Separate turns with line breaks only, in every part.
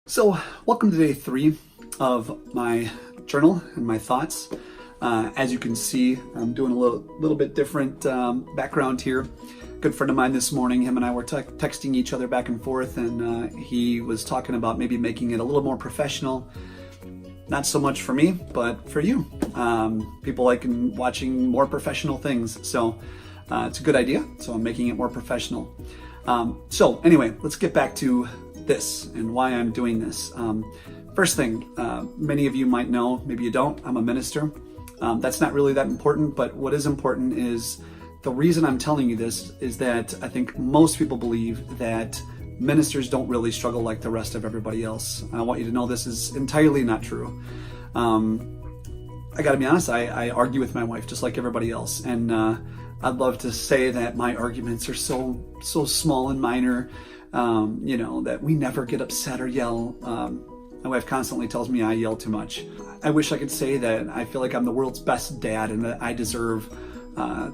So, welcome to day 3 of my journal and my thoughts. As you can see, I'm doing a little bit different background here. Good friend of mine this morning, him and I were texting each other back and forth, and he was talking about maybe making it a little more professional. Not so much for me, but for you. People like watching more professional things, so it's a good idea. So I'm making it more professional. So anyway, let's get back to this and why I'm doing this. First thing, many of you might know, maybe you don't, I'm a minister. That's not really that important, but what is important is the reason I'm telling you this is that I think most people believe that ministers don't really struggle like the rest of everybody else. I want you to know this is entirely not true. I gotta be honest, I argue with my wife just like everybody else, and I'd love to say that my arguments are so small and minor, that we never get upset or yell. My wife constantly tells me I yell too much. I wish I could say that I feel like I'm the world's best dad and that I deserve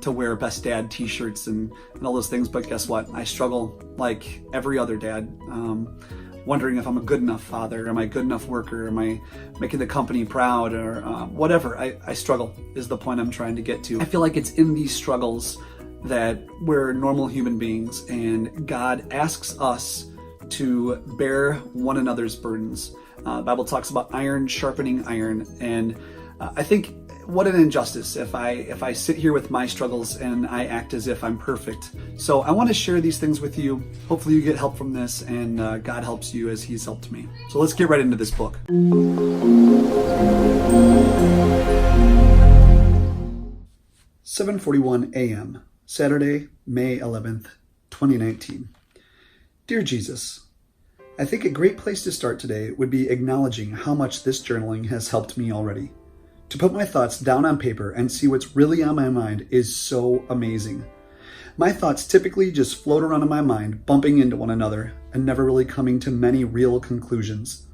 to wear best dad t-shirts and all those things, but guess what? I struggle like every other dad, wondering if I'm a good enough father, am I a good enough worker, am I making the company proud, or whatever. I struggle is the point I'm trying to get to. I feel like it's in these struggles that we're normal human beings, and God asks us to bear one another's burdens. The Bible talks about iron sharpening iron, and I think what an injustice if I sit here with my struggles and I act as if I'm perfect. So I want to share these things with you. Hopefully you get help from this, and God helps you as He's helped me. So let's get right into this book. 7:41 a.m. Saturday, May 11th, 2019. Dear Jesus, I think a great place to start today would be acknowledging how much this journaling has helped me already. To put my thoughts down on paper and see what's really on my mind is so amazing. My thoughts typically just float around in my mind, bumping into one another and never really coming to many real conclusions.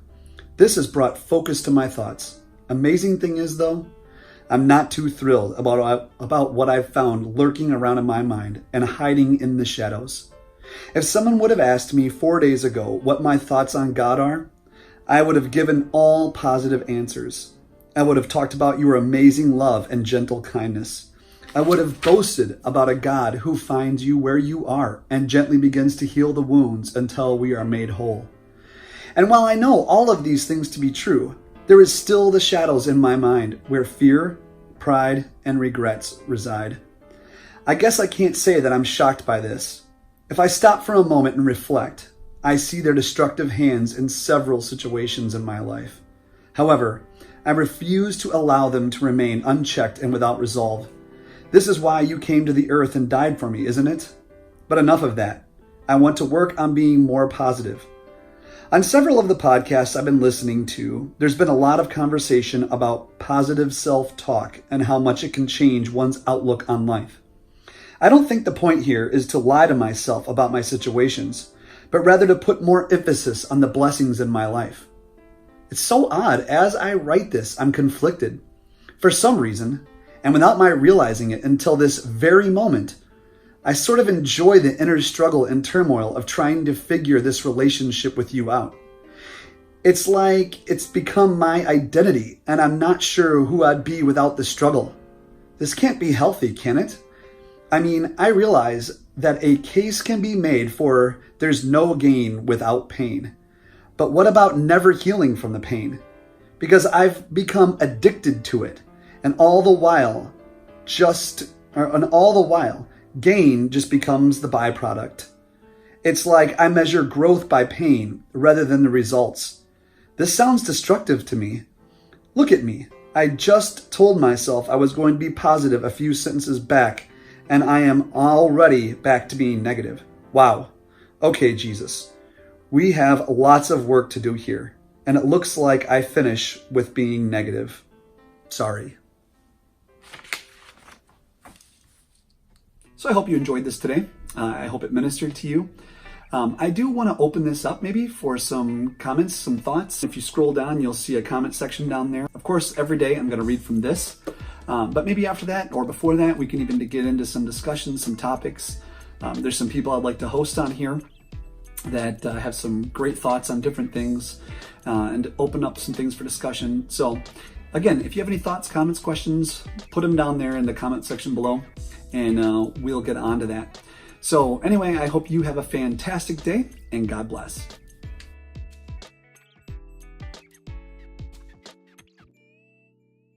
This has brought focus to my thoughts. Amazing thing is though, I'm not too thrilled about what I've found lurking around in my mind and hiding in the shadows. If someone would have asked me 4 days ago what my thoughts on God are, I would have given all positive answers. I would have talked about your amazing love and gentle kindness. I would have boasted about a God who finds you where you are and gently begins to heal the wounds until we are made whole. And while I know all of these things to be true, there is still the shadows in my mind where fear, pride, and regrets reside. I guess I can't say that I'm shocked by this. If I stop for a moment and reflect, I see their destructive hands in several situations in my life. However, I refuse to allow them to remain unchecked and without resolve. This is why you came to the earth and died for me, isn't it? But enough of that. I want to work on being more positive. On several of the podcasts I've been listening to, there's been a lot of conversation about positive self-talk and how much it can change one's outlook on life. I don't think the point here is to lie to myself about my situations, but rather to put more emphasis on the blessings in my life. It's so odd, as I write this, I'm conflicted. For some reason, and without my realizing it until this very moment, I sort of enjoy the inner struggle and turmoil of trying to figure this relationship with you out. It's like it's become my identity, and I'm not sure who I'd be without the struggle. This can't be healthy, can it? I mean, I realize that a case can be made for there's no gain without pain. But what about never healing from the pain? Because I've become addicted to it, and all the while, gain just becomes the byproduct. It's like I measure growth by pain rather than the results. This sounds destructive to me. Look at me. I just told myself I was going to be positive a few sentences back, and I am already back to being negative. Wow. Okay, Jesus. We have lots of work to do here, and it looks like I finish with being negative. Sorry. So I hope you enjoyed this today. I hope it ministered to you. I do want to open this up maybe for some comments, some thoughts. If you scroll down, you'll see a comment section down there. Of course, every day I'm going to read from this, but maybe after that or before that, we can even get into some discussions, some topics. There's some people I'd like to host on here. that have some great thoughts on different things and open up some things for discussion. So again, if you have any thoughts, comments, questions, put them down there in the comment section below, and we'll get on to that. So anyway, I hope you have a fantastic day, and God bless.